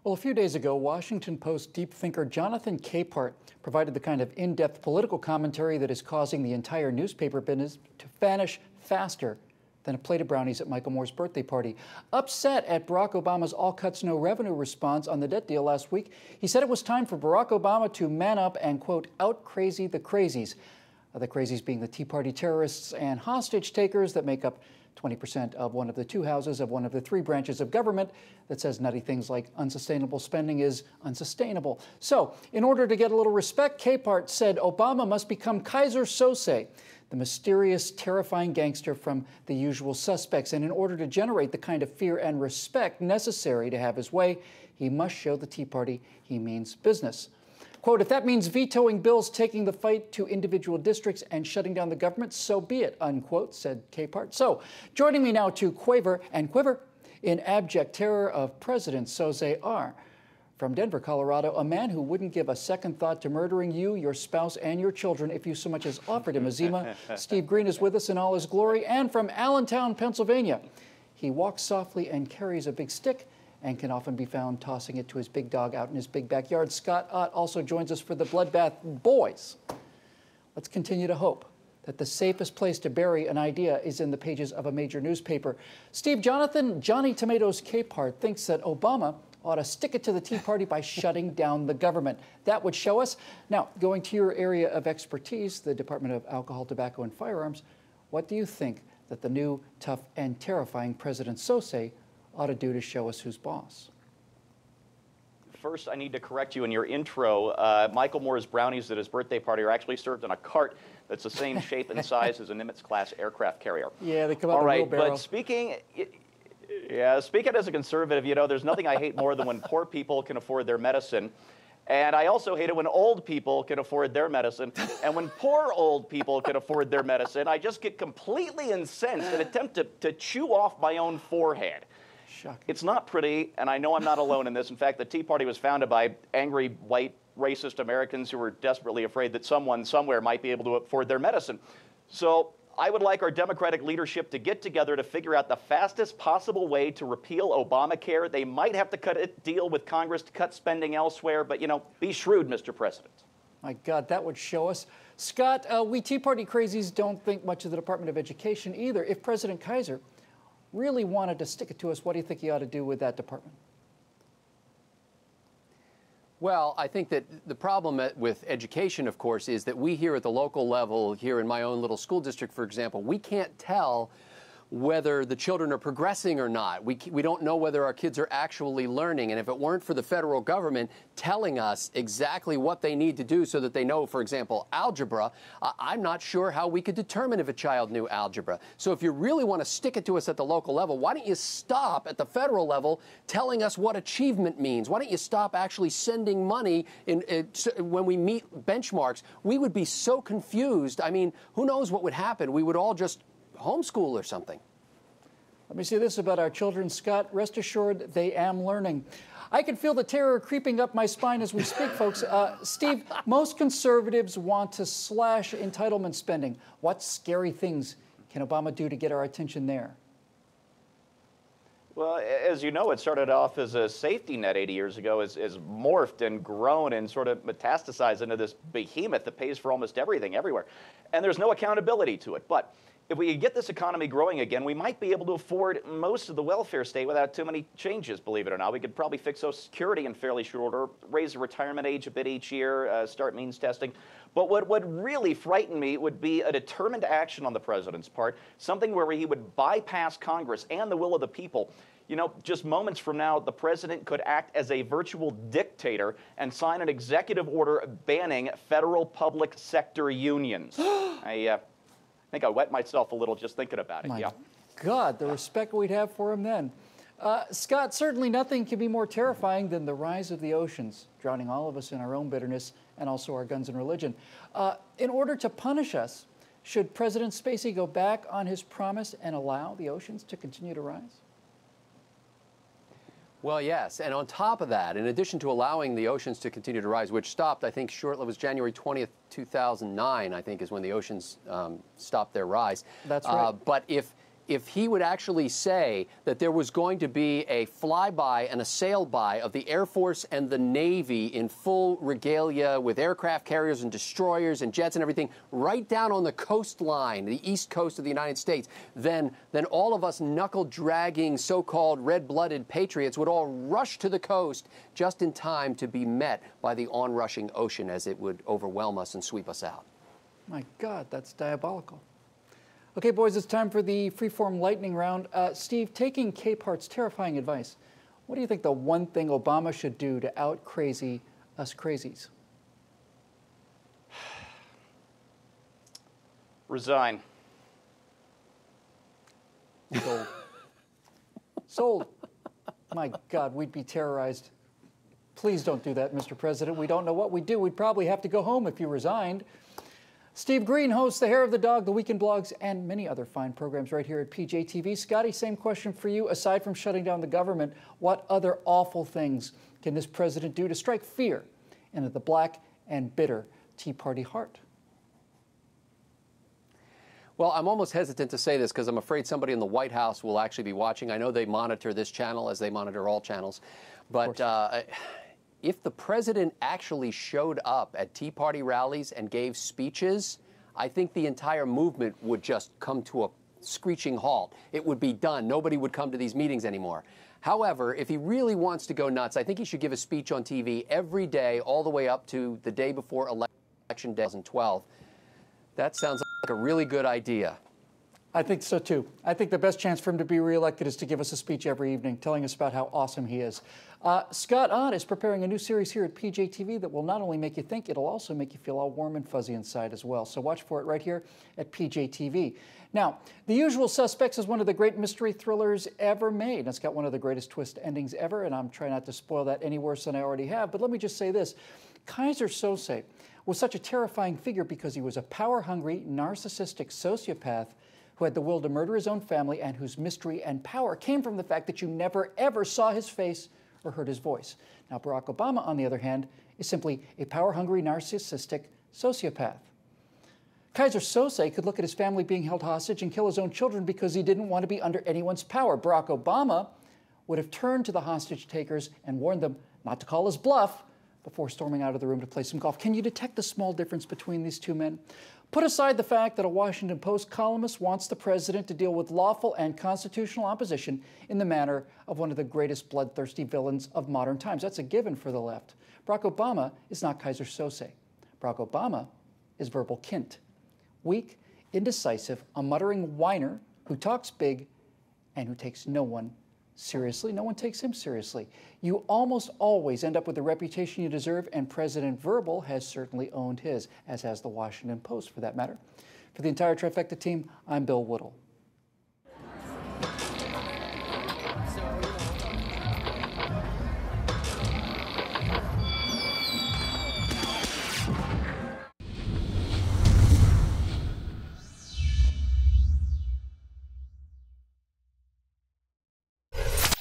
Well, a few days ago, Washington Post deep thinker Jonathan Capehart provided the kind of in-depth political commentary that is causing the entire newspaper business to vanish faster than a plate of brownies at Michael Moore's birthday party. Upset at Barack Obama's all cuts, no revenue response on the debt deal last week, he said it was time for Barack Obama to man up and, quote, out-crazy the crazies. The crazies being the Tea Party terrorists and hostage takers that make up 20% of one of the two houses of one of the three branches of government that says nutty things like unsustainable spending is unsustainable. So, in order to get a little respect, Capehart said Obama must become Keyser Soze, the mysterious, terrifying gangster from The Usual Suspects. And in order to generate the kind of fear and respect necessary to have his way, he must show the Tea Party he means business. Quote, if that means vetoing bills taking the fight to individual districts and shutting down the government, so be it, unquote, said Capehart. So, joining me now to quaver and quiver in abject terror of President Soze are, from Denver, Colorado, a man who wouldn't give a second thought to murdering you, your spouse, and your children if you so much as offered him a Zima. Steve Green is with us in all his glory. And from Allentown, Pennsylvania, he walks softly and carries a big stick and can often be found tossing it to his big dog out in his big backyard. Scott Ott also joins us for the Bloodbath Boys. Let's continue to hope that the safest place to bury an idea is in the pages of a major newspaper. Steve, Jonathan Johnny Tomatoes Capehart thinks that Obama ought to stick it to the Tea Party by shutting down the government. That would show us. Now, going to your area of expertise, the Department of Alcohol, Tobacco, and Firearms, what do you think that the new, tough, and terrifying President Soze ought to do to show us who's boss? First, I need to correct you in your intro. Michael Moore's brownies at his birthday party are actually served in a cart that's the same shape and size as a Nimitz-class aircraft carrier. Yeah, they come out in a wheelbarrow. But speaking as a conservative, you know, there's nothing I hate more than when poor people can afford their medicine. And I also hate it when old people can afford their medicine. And when poor old people can afford their medicine, I just get completely incensed and attempt to chew off my own forehead. Shocking. It's not pretty, and I know I'm not alone in this. In fact, the Tea Party was founded by angry, white, racist Americans who were desperately afraid that someone somewhere might be able to afford their medicine. So I would like our Democratic leadership to get together to figure out the fastest possible way to repeal Obamacare. They might have to cut a deal with Congress to cut spending elsewhere, but, you know, be shrewd, Mr. President. My God, that would show us. Scott, we Tea Party crazies don't think much of the Department of Education either. If President Keyser really wanted to stick it to us, what do you think he ought to do with that department? Well, I think that the problem with education, of course, is that we here at the local level, here in my own little school district, for example, we can't tell whether the children are progressing or not. We don't know whether our kids are actually learning. And if it weren't for the federal government telling us exactly what they need to do so that they know, for example, algebra, I'm not sure how we could determine if a child knew algebra. So if you really want to stick it to us at the local level, why don't you stop at the federal level telling us what achievement means? Why don't you stop actually sending money when we meet benchmarks? We would be so confused. I mean, who knows what would happen? We would all just homeschool or something. Let me say this about our children, Scott. Rest assured, they am learning. I can feel the terror creeping up my spine as we speak, folks. Steve, most conservatives want to slash entitlement spending. What scary things can Obama do to get our attention there? Well, as you know, it started off as a safety net 80 years ago, has morphed and grown and sort of metastasized into this behemoth that pays for almost everything everywhere. And there's no accountability to it. But if we could get this economy growing again, we might be able to afford most of the welfare state without too many changes, believe it or not. We could probably fix Social Security in fairly short order, raise the retirement age a bit each year, start means testing. But what would really frighten me would be a determined action on the president's part, something where he would bypass Congress and the will of the people. You know, just moments from now, the president could act as a virtual dictator and sign an executive order banning federal public sector unions. I think I wet myself a little just thinking about it. My God, the respect we'd have for him then. Scott, certainly nothing can be more terrifying than the rise of the oceans, drowning all of us in our own bitterness and also our guns and religion. In order to punish us, should President Spacey go back on his promise and allow the oceans to continue to rise? Well, yes, and on top of that, in addition to allowing the oceans to continue to rise, which stopped, I think, it was January 20th, 2009, I think, is when the oceans stopped their rise. That's right. But if if he would actually say that there was going to be a flyby and a sail-by of the Air Force and the Navy in full regalia with aircraft carriers and destroyers and jets and everything right down on the coastline, the east coast of the United States, then all of us knuckle-dragging so-called red-blooded patriots would all rush to the coast just in time to be met by the onrushing ocean as it would overwhelm us and sweep us out. My God, that's diabolical. Okay, boys, it's time for the freeform lightning round. Steve, taking Capart's terrifying advice, what do you think the one thing Obama should do to out-crazy us crazies? Resign. Sold. Sold. My God, we'd be terrorized. Please don't do that, Mr. President. We don't know what we'd do. We'd probably have to go home if you resigned. Steve Green hosts The Hair of the Dog, The Weekend Blogs, and many other fine programs right here at PJTV. Scotty, same question for you. Aside from shutting down the government, what other awful things can this president do to strike fear into the black and bitter Tea Party heart? Well, I'm almost hesitant to say this because I'm afraid somebody in the White House will actually be watching. I know they monitor this channel as they monitor all channels. But if the president actually showed up at Tea Party rallies and gave speeches, I think the entire movement would just come to a screeching halt. It would be done. Nobody would come to these meetings anymore. However, if he really wants to go nuts, I think he should give a speech on TV every day all the way up to the day before Election Day 2012. That sounds like a really good idea. I think so, too. I think the best chance for him to be reelected is to give us a speech every evening telling us about how awesome he is. Scott Ott is preparing a new series here at PJTV that will not only make you think, it'll also make you feel all warm and fuzzy inside as well. So watch for it right here at PJTV. Now, The Usual Suspects is one of the great mystery thrillers ever made. It's got one of the greatest twist endings ever, and I'm trying not to spoil that any worse than I already have. But let me just say this. Keyser Soze was such a terrifying figure because he was a power-hungry, narcissistic sociopath who had the will to murder his own family and whose mystery and power came from the fact that you never, ever saw his face or heard his voice. Now, Barack Obama, on the other hand, is simply a power-hungry, narcissistic sociopath. Keyser Soze could look at his family being held hostage and kill his own children because he didn't want to be under anyone's power. Barack Obama would have turned to the hostage takers and warned them not to call his bluff before storming out of the room to play some golf. Can you detect the small difference between these two men? Put aside the fact that a Washington Post columnist wants the president to deal with lawful and constitutional opposition in the manner of one of the greatest bloodthirsty villains of modern times. That's a given for the left. Barack Obama is not Keyser Soze. Barack Obama is verbal Kint. Weak, indecisive, a muttering whiner who talks big and who takes no one seriously. No one takes him seriously. You almost always end up with the reputation you deserve, and President Verbal has certainly owned his, as has the Washington Post for that matter. For the entire Trifecta team, I'm Bill Woodall.